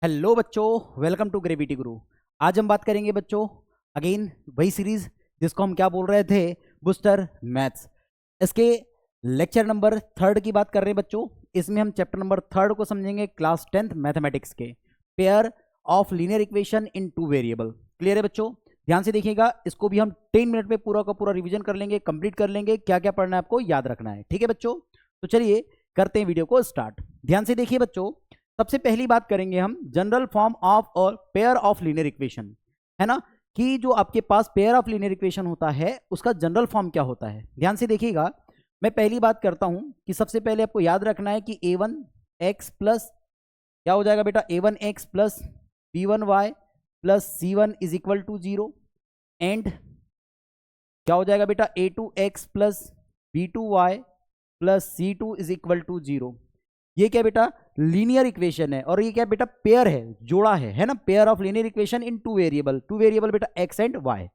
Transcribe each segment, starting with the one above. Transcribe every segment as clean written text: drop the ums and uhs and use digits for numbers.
Hello बच्चों, welcome to gravity गुरु। आज हम बात करेंगे बच्चों अगेन वही सीरीज जिसको हम क्या बोल रहे थे, बूस्टर मैथ्स। इसके लेक्चर नंबर 3 की बात कर रहे हैं बच्चों। इसमें हम चैप्टर नंबर 3 को समझेंगे, क्लास 10th मैथमेटिक्स के pair of linear equation in 2 variable. Clear है बच्चों? ध्यान से देखिएगा, इसको भी हम 10 मिनट में पूरा का पूरा रिविजन कर लेंगे, कंप्लीट कर लेंगे। क्या क्या पढ़ना है आपको याद रखना है, ठीक है बच्चों? तो चलिए करते हैं वीडियो को स्टार्ट। ध्यान से देखिए बच्चों, सबसे पहली बात करेंगे हम जनरल फॉर्म ऑफ और पेयर ऑफ लीनियर इक्वेशन, है ना, कि जो आपके पास पेयर ऑफ लीनियर इक्वेशन होता है उसका जनरल फॉर्म क्या होता है। ध्यान से देखिएगा, मैं पहली बात करता हूं कि सबसे पहले आपको याद रखना है कि a1x प्लस क्या हो जाएगा बेटा, a1x plus b1y plus c1 is equal to 0 and क्या हो जाएगा बेटा, a2x plus b2y plus c2 is equal to 0। ये क्या बेटा, लीनियर इक्वेशन है। और ये क्या बेटा, पेयर है, जोड़ा है ना, pair of linear equation in 2 variable. 2 variable बेटा X and Y,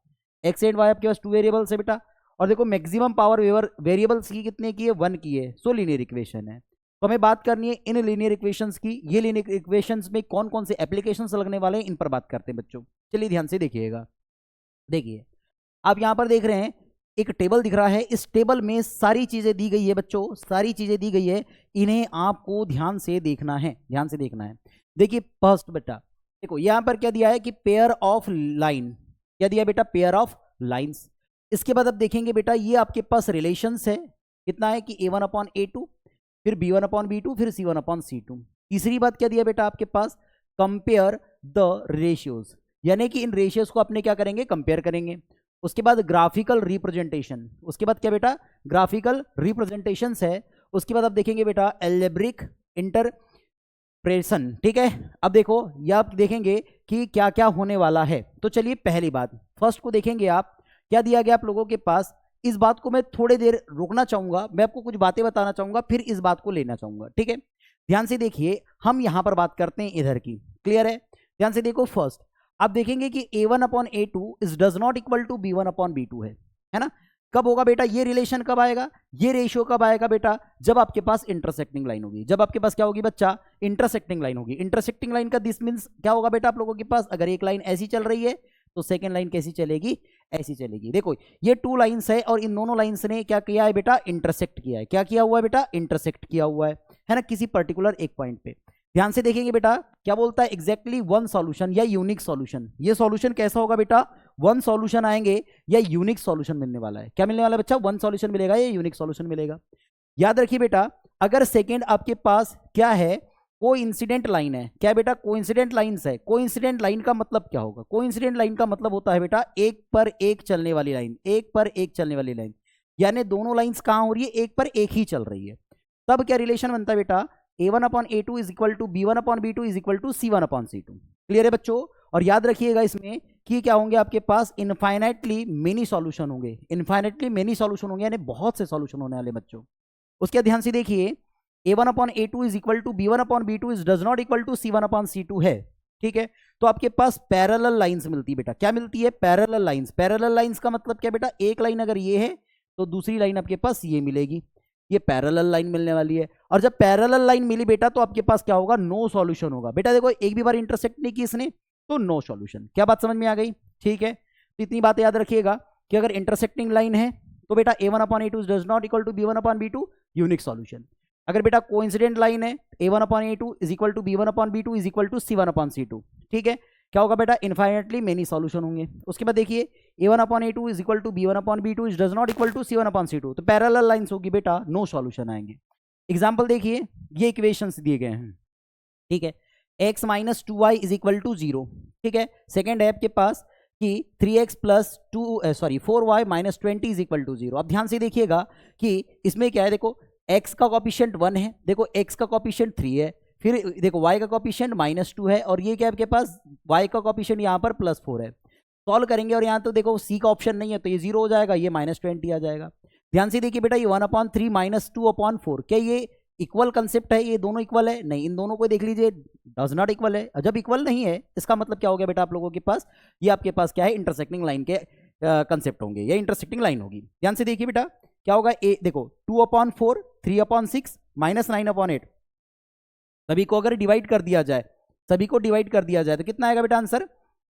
X and Y आपके पास 2 वेरिएबल्स है बेटा। और देखो मैक्सिमम पावर वेरिएबल्स की कितने की है, 1 की है, सो लीनियर इक्वेशन है। तो हमें बात करनी है इन लीनियर इक्वेशंस की। ये लीनियर इक्वेशंस में कौन कौन से एप्लीकेशंस लगने वाले हैं, इन पर बात करते हैं बच्चों। चलिए ध्यान से देखिएगा। देखिए आप यहां पर देख रहे हैं एक टेबल दिख रहा है, इस टेबल में सारी चीजें दी गई है बच्चों, सारी चीजें दी गई है। इन्हें आपको ध्यान से देखना है, ध्यान से देखना है। देखिए फर्स्ट बेटा, देखो यहां पर क्या दिया है कि पेयर ऑफ लाइन, क्या दिया बेटा, पेयर ऑफ लाइंस। इसके बाद आप देखेंगे बेटा, ये आपके पास रिलेशंस है, कितना है कि a1/a2, फिर b1/b2, फिर c1/c2। तीसरी बात क्या दिया बेटा आपके पास, कंपेयर द रेशियोज, यानी कि इन रेशियोज को अपने क्या करेंगे, कंपेयर करेंगे। उसके बाद ग्राफिकल रिप्रेजेंटेशन, उसके बाद क्या बेटा, ग्राफिकल रिप्रेजेंटेशंस है। उसके बाद आप देखेंगे बेटा एल्जेब्रिक इंटरप्रेशन, ठीक है। अब देखो ये आप देखेंगे कि क्या क्या होने वाला है। तो चलिए पहली बात फर्स्ट को देखेंगे आप, क्या दिया गया आप लोगों के पास। इस बात को मैं थोड़ी देर रोकना चाहूंगा, मैं आपको कुछ बातें बताना चाहूंगा, फिर इस बात को लेना चाहूंगा, ठीक है। ध्यान से देखिए, हम यहां पर बात करते हैं इधर की, क्लियर है। ध्यान से देखो, फर्स्ट आप देखेंगे कि a1/a2 is does not equal to b1/b2 है ना। कब होगा बेटा ये रिलेशन, कब आएगा ये रेशियो, कब आएगा बेटा, जब आपके पास इंटरसेक्टिंग लाइन होगी। जब आपके पास क्या होगी बच्चा, इंटरसेक्टिंग लाइन होगी। इंटरसेक्टिंग लाइन का दिस मींस क्या होगा बेटा आप लोगों के पास, अगर एक लाइन ऐसी चल रही है तो सेकेंड लाइन कैसी चलेगी, ऐसी चलेगी। देखो ये 2 लाइन्स है और इन दोनों लाइन्स ने क्या किया है बेटा, इंटरसेक्ट किया है। क्या किया हुआ है बेटा, इंटरसेक्ट किया हुआ है ना, किसी पर्टिकुलर एक पॉइंट पे। ध्यान से देखेंगे बेटा, क्या बोलता है, एग्जैक्टली वन सॉल्यूशन या यूनिक सॉल्यूशन। ये सॉल्यूशन कैसा होगा बेटा, वन सॉल्यूशन आएंगे या यूनिक सॉल्यूशन मिलने वाला है। क्या मिलने वाला है बच्चा, वन सॉल्यूशन मिलेगा या यूनिक सॉल्यूशन मिलेगा। याद रखिए बेटा, अगर सेकेंड आपके पास क्या है, कोइंसिडेंट लाइन है। क्या बेटा, कोइंसिडेंट लाइंस है। कोइंसिडेंट लाइन का मतलब क्या होगा, कोइंसिडेंट लाइन का मतलब होता है बेटा एक पर एक चलने वाली लाइन, एक पर एक चलने वाली लाइन, यानी दोनों लाइंस कहां हो रही है, एक पर एक ही चल रही है। तब क्या रिलेशन बनता है बेटा, a1/a2 is equal to b1/b2 is equal to c1/c2। Clear है बच्चों? और याद रखिएगा इसमें कि क्या होंगे आपके पास, इनफाइनाइटली मेनी सॉल्यूशन होंगे, इनफाइनाइटली मेनी सॉल्यूशन होंगे, यानी बहुत से सॉल्यूशन होने वाले बच्चों। उसके ध्यान से देखिए, a1/a2 is equal to b1/b2 is does not equal to c1/c2 है, ठीक है। तो आपके पास पैरेलल लाइंस मिलती है बेटा। क्या मिलती है, पैरेलल लाइंस। पैरेलल लाइंस का मतलब क्या बेटा, एक लाइन अगर ये है तो दूसरी लाइन आपके पास ये मिलेगी, ये पैरेलल लाइन मिलने वाली है। और जब पैरेलल लाइन मिली बेटा तो आपके पास क्या होगा, नो सॉल्यूशन होगा। बेटा देखो एक भी बार इंटरसेक्ट नहीं की इसने तो नो सॉल्यूशन। क्या बात समझ में आ गई, ठीक है। तो इतनी बात याद रखिएगा कि अगर इंटरसेक्टिंग लाइन है तो बेटा a1/a2 does not equal to b1/b2, unique solution. अगर बेटा कोइंसिडेंट लाइन है, a1/a2 is equal to b1/b2 is equal to c1/c2, ठीक है। क्या होगा बेटा, इनफाइनेटली मेनी सॉल्यूशन होंगे। उसके बाद देखिए a1/a2 is equal to b1/b2 is does not equal to c1/c2, तो पैरेलल लाइंस होगी बेटा, नो सॉल्यूशन आएंगे। एग्जांपल देखिए, ये इक्वेशंस दिए गए हैं, ठीक है। x minus 2y is equal to 0, ठीक है। सेकेंड है आपके पास कि 3x plus 4y minus 20 is equal to 0। अब ध्यान से देखिएगा कि इसमें क्या है, देखो x का कॉपिशेंट 1 है, देखो x का कॉपिशेंट 3 है, फिर देखो y का कॉपिशेंट -2 है, और ये क्या है आपके पास, y का कॉपिशेंट यहाँ पर +4 है। सॉल्व करेंगे और यहाँ तो देखो c का ऑप्शन नहीं है तो ये 0 हो जाएगा, ये -20 आ जाएगा। ध्यान से देखिए बेटा, ये 1/3 माइनस 2/4, क्या ये इक्वल कंसेप्ट है, ये दोनों इक्वल है, नहीं। इन दोनों को देख लीजिए, डज नॉट इक्वल है। जब इक्वल नहीं है इसका मतलब क्या हो गया बेटा आप लोगों के पास, ये आपके पास क्या है, इंटरसेक्टिंग लाइन के कंसेप्ट होंगे, ये इंटरसेक्टिंग लाइन होगी। ध्यान से देखिए बेटा क्या होगा, ए देखो 2/4 3/6 -9/8, सभी को अगर डिवाइड कर दिया जाए सभी को डिवाइड कर दिया जाए तो कितना आएगा बेटा आंसर?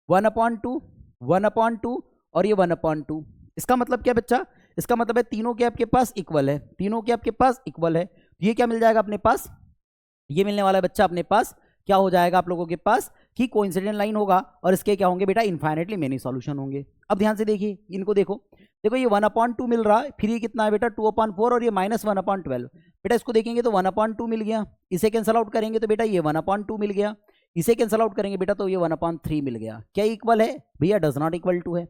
1/2, 1/2 और ये 1/2। इसका मतलब क्या बच्चा? इसका मतलब है तीनों के आपके पास इक्वल है, तीनों के आपके पास इक्वल है। ये क्या मिल जाएगा अपने पास? ये मिलने वाला है बच्चा अपने पास, क्या हो जाएगा आप लोगों के पास कि कोइंसिडेंट लाइन होगा और इसके क्या होंगे बेटा? इनफाइनाइटली मेनी सॉल्यूशन होंगे। अब ध्यान से देखिए इनको, देखो देखो ये 1/2 मिल रहा है, फिर ये कितना है बेटा? 2/4 और ये -1/12। बेटा इसको देखेंगे तो 1/2 मिल गया, इसे कैंसल आउट करेंगे तो बेटा ये 1/2 मिल गया, इसे कैंसल आउट करेंगे बेटा तो ये 1/3 मिल गया। क्या इक्वल है भैया? डज नॉट इक्वल टू है।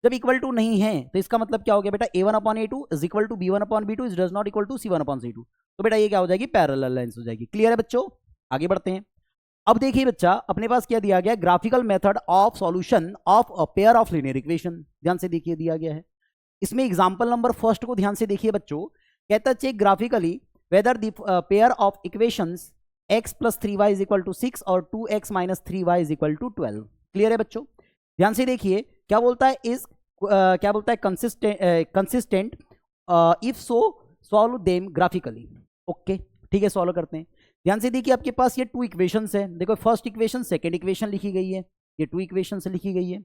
जब इक्वल टू नहीं है तो इसका मतलब क्या हो गया बेटा? a1/a2 is equal to b1/b2 is does not equal to c1/c2। तो बेटा ये क्या हो जाएगी? पैरेलल लाइंस हो जाएगी। क्लियर है बच्चों? आगे बढ़ते हैं। अब देखिए बच्चा अपने पास क्या दिया गया? Graphical method of solution of a pair of linear equation. ध्यान से देखिए दिया गया है, इसमें एग्जांपल नंबर फर्स्ट को ध्यान से देखिए बच्चों। कहता है check graphically whether the pair of equations x + 3y = 6 और 2x - 3y = 12। क्लियर है बच्चों? ध्यान से देखिए क्या बोलता है? इस क्या बोलता है? Consistent if so solve them graphically. Okay ठीक है, सॉल्व करते हैं। ध्यान से देखिए आपके पास ये 2 इक्वेशंस है, देखो फर्स्ट इक्वेशन सेकंड इक्वेशन लिखी गई है, ये 2 इक्वेशन से लिखी गई है।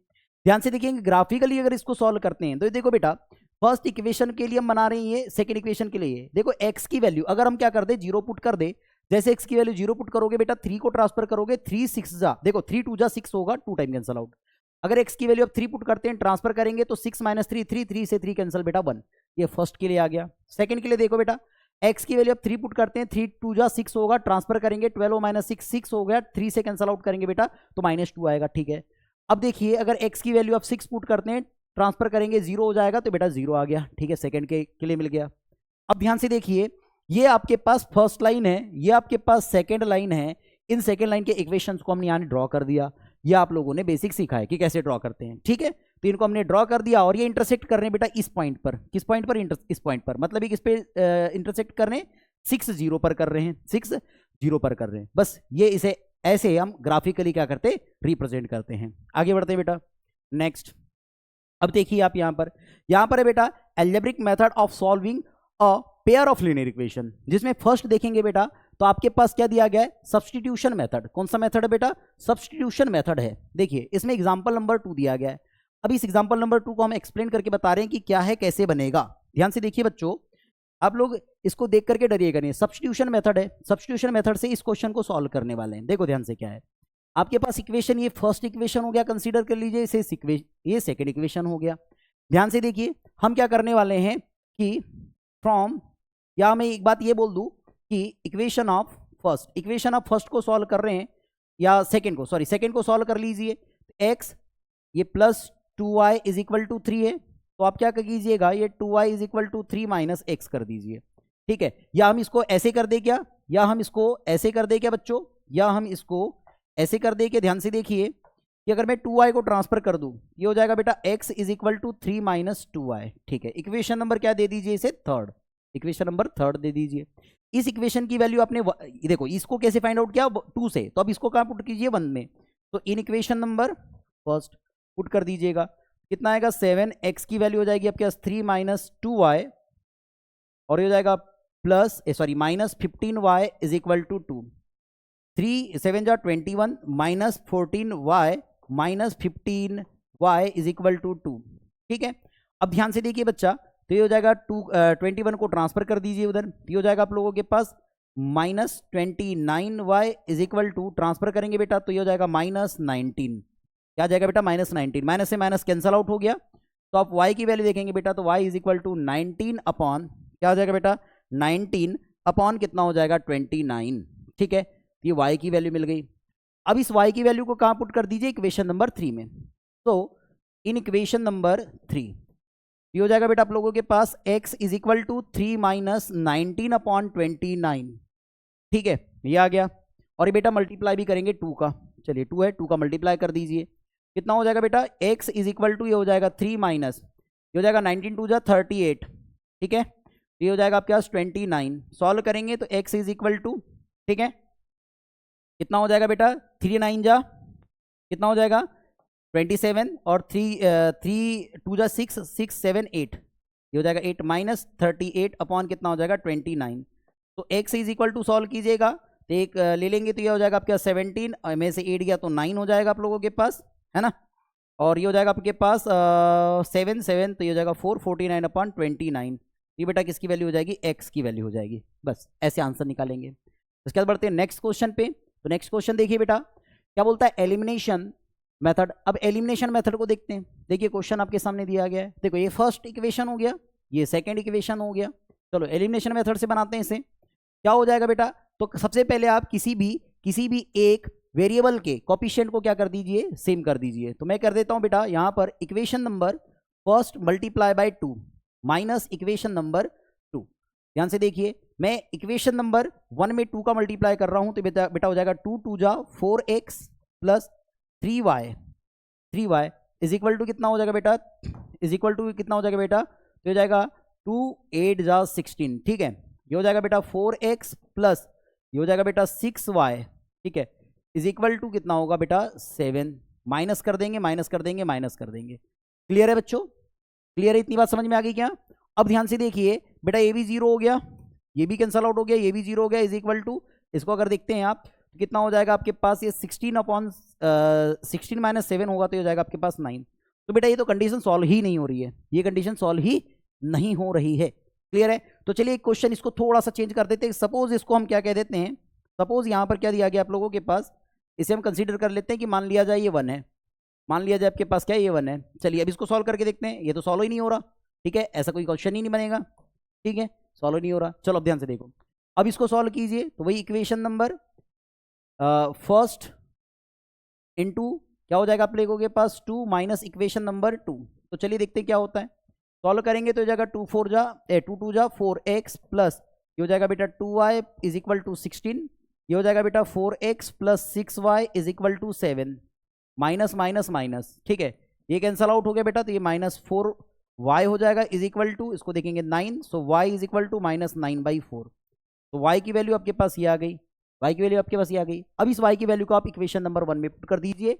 ध्यान से देखिए ग्राफिकली अगर इसको सॉल्व करते हैं तो देखो बेटा फर्स्ट इक्वेशन के लिए हम बना रहे हैं, ये सेकंड इक्वेशन के लिए। देखो x की वैल्यू अगर हम क्या कर दे? 0 पुट कर दे। जैसे x की वैल्यू 0 पुट करोगे बेटा 3 को ट्रांसफर करोगे, 3 6 जा, देखो 3 2 जा 6 होगा, 2 टाइम कैंसिल आउट। अगर x की वैल्यू अब 3 पुट करते हैं ट्रांसफर करेंगे तो 6 - 3 3 3 से 3 कैंसिल बेटा 1। ये फर्स्ट के लिए आ गया। सेकंड के लिए देखो बेटा x की वैल्यू अब 3 पुट करते हैं, 3 2 जा 6 होगा, ट्रांसफर करेंगे 12 - 6 6 हो गया, 3 से कैंसिल आउट करेंगे बेटा तो -2 आएगा। ठीक है, अब देखिए अगर x की वैल्यू आप 6 पुट करते हैं ट्रांसफर करेंगे 0 हो जाएगा तो बेटा 0 आ गया। ठीक है, सेकंड के लिए मिल गया। अब ध्यान से देखिए ये आपके पास फर्स्ट लाइन है, ये आपके पास सेकंड लाइन है। इन सेकंड लाइन के इक्वेशंस को हमने यहाँ ड्रॉ कर दिया। ये आप लोगों ने बेसिक सीखा है कि कैसे ड्रॉ करते हैं। ठीक है, तो इनको हमने ड्रॉ कर दिया और ये इंटरसेक्ट कर रहे हैं बेटा इस पॉइंट पर। किस पॉइंट पर? इस पॉइंट पर, मतलब किस पे इंटरसेक्ट कर रहे हैं? 6 0 पर कर रहे हैं, 6 0 पर कर रहे हैं। बस ये इसे ऐसे हम ग्राफिकली क्या करते? रिप्रेजेंट करते हैं। आगे बढ़ते हैं बेटा नेक्स्ट। अब देखिए आप यहां पर है बेटा algebraic method of solving a pair of linear equation, जिसमें फर्स्ट देखेंगे बेटा तो आपके पास क्या दिया गया है? Substitution method. कौन सा मेथड है बेटा? सब्स्टिट्यूशन मेथड है। देखिए इसमें एग्जांपल नंबर 2 दिया गया है। अब इस एग्जांपल नंबर 2 को हम एक्सप्लेन करके बता रहे हैं कि क्या है, कैसे बनेगा। ध्यान से देखिए बच्चों, आप लोग इसको देख करके डरिएगा नहीं। सब्स्टिट्यूशन मेथड है, सब्स्टिट्यूशन मेथड से इस क्वेश्चन को सॉल्व करने वाले हैं। देखो ध्यान से क्या है आपके पास इक्वेशन, ये फर्स्ट इक्वेशन हो गया, कंसीडर कर लीजिए इसे। ये सेकंड इक्वेशन हो गया। ध्यान से देखिए हम क्या करने वाले हैं कि फ्रॉम, या मैं एक बात ये बोल दूं कि इक्वेशन ऑफ फर्स्ट को सॉल्व कर रहे हैं, या सेकंड को, सॉरी सेकंड को सॉल्व कर लीजिए। x ये +2y = 3 है, तो आप क्या कीजिएगा? ये 2y = 3 - x कर दीजिए। ठीक है, या हम इसको ऐसे कर दे क्या? या हम इसको ऐसे कर दे क्या बच्चों? या हम इसको ऐसे कर दे के ध्यान से देखिए कि अगर मैं 2y को ट्रांसफर कर दूं ये हो जाएगा बेटा x = 3 - 2y। ठीक है, इक्वेशन नंबर क्या दे दीजिए इसे? थर्ड। इक्वेशन नंबर थर्ड दे दीजिए। इस इक्वेशन की वैल्यू आपने देखो इसको कैसे फाइंड आउट किया? 2 से, तो अब इसको कहां पुट कीजिए? 1 में। तो in equation number first put कर दीजिएगा, कितना आएगा? 7x की वैल्यू हो जाएगी आपके पास 3 - 2y और ये हो जाएगा -15y = 2। 3 7 जा 21 -14y -15y = 2। ठीक है, अब ध्यान से देखिए बच्चा, तो ये हो जाएगा 21 को ट्रांसफर कर दीजिए उधर, ये हो जाएगा आप लोगों के पास -29y = ट्रांसफर करेंगे बेटा तो ये हो जाएगा -19। क्या जाएगा बेटा? -19। माइनस से माइनस कैंसल आउट हो गया, तो आप y की वैल्यू देखेंगे बेटा तो y = 19 अपॉन, क्या हो जाएगा बेटा? 19 अपॉन कितना हो जाएगा? 29। ठीक है, ये y की वैल्यू मिल गई। अब इस y की वैल्यू को कहां पुट कर दीजिए? इक्वेशन नंबर 3 में। तो इन इक्वेशन नंबर 3 ये हो जाएगा बेटा आप लोगों के पास x = 3 - 19 अपॉन 29। ठीक है, ये आ गया। और ये बेटा मल्टीप्लाई भी करेंगे 2 का, चलिए 2 है, 2 का मल्टीप्लाई कर दीजिए, कितना हो जाएगा बेटा? x = ये हो जाएगा 3 माइनस, ये हो जाएगा 19 2 जा 38। ठीक है, ये हो जाएगा आपके पास 29। सॉल्व करेंगे तो x = ठीक है कितना हो जाएगा बेटा? 3 9 जा कितना हो जाएगा? 27 और 3 2 जा 6 6 7 8, ये हो जाएगा 8 -38 अपॉन कितना हो जाएगा? 29। तो x = सॉल्व कीजिएगा तो एक ले लेंगे तो ये हो जाएगा आपके पास 17 में से 8 गया तो 9 हो जाएगा आप लोगों के पास, है ना। और ये हो जाएगा आपके पास 7 7 तो ये हो जाएगा 449/29। ये बेटा किसकी वैल्यू हो जाएगी, एक्स की वैल्यू हो जाएगी। बस ऐसे आंसर निकालेंगे। उसके बाद बढ़ते हैं नेक्स्ट क्वेश्चन पे। तो नेक्स्ट क्वेश्चन देखिए बेटा क्या बोलता है, एलिमिनेशन मेथड। अब एलिमिनेशन मेथड को देखते हैं। देखिए क्वेश्चन आपके सामने दिया गया है, देखो ये फर्स्ट इक्वेशन हो गया, ये सेकंड इक्वेशन हो गया। चलो एलिमिनेशन मेथड से बनाते हैं इसे। क्या हो जाएगा बेटा, तो सबसे पहले आप किसी भी एक वेरिएबल के कोफिशिएंट को क्या कर दीजिए, सेम कर दीजिए। तो मैं कर देता हूं बेटा यहां पर equation number first multiply by 2 minus equation number 2। ध्यान से देखिए मैं इक्वेशन नंबर 1 में 2 का मल्टीप्लाई कर रहा हूं तो बेटा हो जाएगा 2 2 जा 4x plus 3y is equal to कितना हो जाएगा बेटा, इज इक्वल टू कितना हो जाएगा बेटा, तो हो जाएगा 2 8 जा 16। ठीक है, ये हो जाएगा बेटा 4x प्लस ये हो जाएगा बेटा 6y। ठीक है, इज इक्वल टू कितना होगा बेटा 7। माइनस कर देंगे माइनस कर देंगे माइनस कर देंगे। क्लियर है बच्चों, क्लियर है, इतनी बात समझ में आ गई क्या। अब ध्यान से देखिए बेटा ये भी 0 हो गया, ये भी कैंसल आउट हो गया, ये भी 0 हो गया। इज इक्वल टू इसको अगर देखते हैं आप तो कितना हो जाएगा आपके पास, ये 16 माइनस 7 होगा तो ये हो जाएगा आपके पास 9। तो बेटा ये तो कंडीशन सॉल्व ही नहीं हो रही है, ये कंडीशन सॉल्व ही नहीं हो रही है। क्लियर है, तो चलिए एक क्वेश्चन इसको थोड़ा सा चेंज कर देते हैं। सपोज इसको हम क्या कह देते हैं, सपोज यहाँ पर क्या दिया गया आप लोगों के पास, इसे हम कंसीडर कर लेते हैं कि मान लिया जाए ये 1 है, मान लिया जाए आपके पास क्या ये 1 है। चलिए अब इसको सॉल्व करके देखते हैं, ये तो सॉल्व ही नहीं हो रहा। ठीक है, ऐसा कोई क्वेश्चन ही नहीं बनेगा। ठीक है, सॉल्व नहीं हो रहा। चलो अब ध्यान से देखो, अब इसको सॉल्व कीजिए तो वही इक्वेशन नंबर फर्स्ट इनटू क्या हो जाएगा आप लोगों के पास 2 माइनस इक्वेशन नंबर 2। तो चलिए देखते हैं क्या होता है। सॉल्व करेंगे तो हो जाएगा 2 2 जा 4x प्लस ये हो जाएगा बेटा 2y इज इक्वल टू 16। ये हो जाएगा बेटा 4x plus 6y is equal to 7। Minus minus minus, ठीक है, ये कैंसल आउट हो गया बेटा, तो ये -4y हो जाएगा इज इक्वल टू, इसको देखेंगे 9, सो y इज इक्वल टू -9/4। तो y की वैल्यू आपके पास ये आ गई, y की वैल्यू आपके पास ये आ गई। अब इस y की वैल्यू को आप इक्वेशन नंबर 1 में पुट कर दीजिए।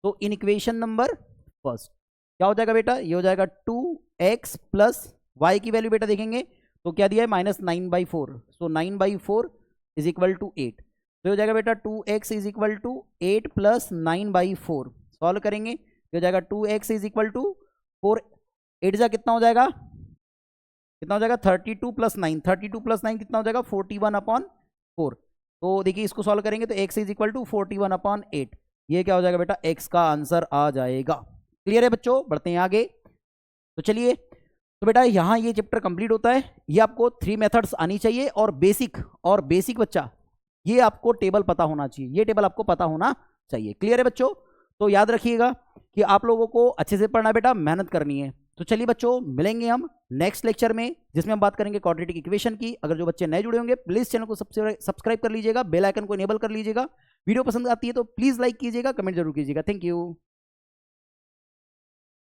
तो इन इक्वेशन नंबर फर्स्ट क्या हो जाएगा बेटा, ये हो जाएगा 2x प्लस y की वैल्यू बेटा देखेंगे तो क्या दिया है -9/4, सो 9/4 इज इक्वल टू 8। तो हो जाएगा बेटा 2x is equal to 8 plus 9/4। Solve करेंगे तो हो जाएगा 2x इज इक्वल टू 4 8 जा कितना हो जाएगा, कितना हो जाएगा 32 प्लस 9, 32 प्लस 9 कितना हो जाएगा 41/4। तो देखिए इसको सॉल्व करेंगे तो x इज इक्वल टू 41/8। ये क्या हो जाएगा बेटा, x का आंसर आ जाएगा। क्लियर है बच्चों, बढ़ते हैं आगे। तो चलिए, तो बेटा यहाँ ये चैप्टर कंप्लीट होता है। ये आपको 3 मेथड्स आनी चाहिए और बेसिक बच्चा ये आपको टेबल पता होना चाहिए, ये टेबल आपको पता होना चाहिए। क्लियर है बच्चों, तो याद रखिएगा कि आप लोगों को अच्छे से पढ़ना बेटा, मेहनत करनी है। तो चलिए बच्चों मिलेंगे हम नेक्स्ट लेक्चर में जिसमें हम बात करेंगे क्वाड्रेटिक इक्वेशन की। अगर जो बच्चे नए जुड़े होंगे प्लीज चैनल को सब्सक्राइब कर लीजिएगा, बेल आइकन को इनेबल कर लीजिएगा। वीडियो पसंद आती है तो प्लीज लाइक कीजिएगा, कमेंट जरूर कीजिएगा। Thank you.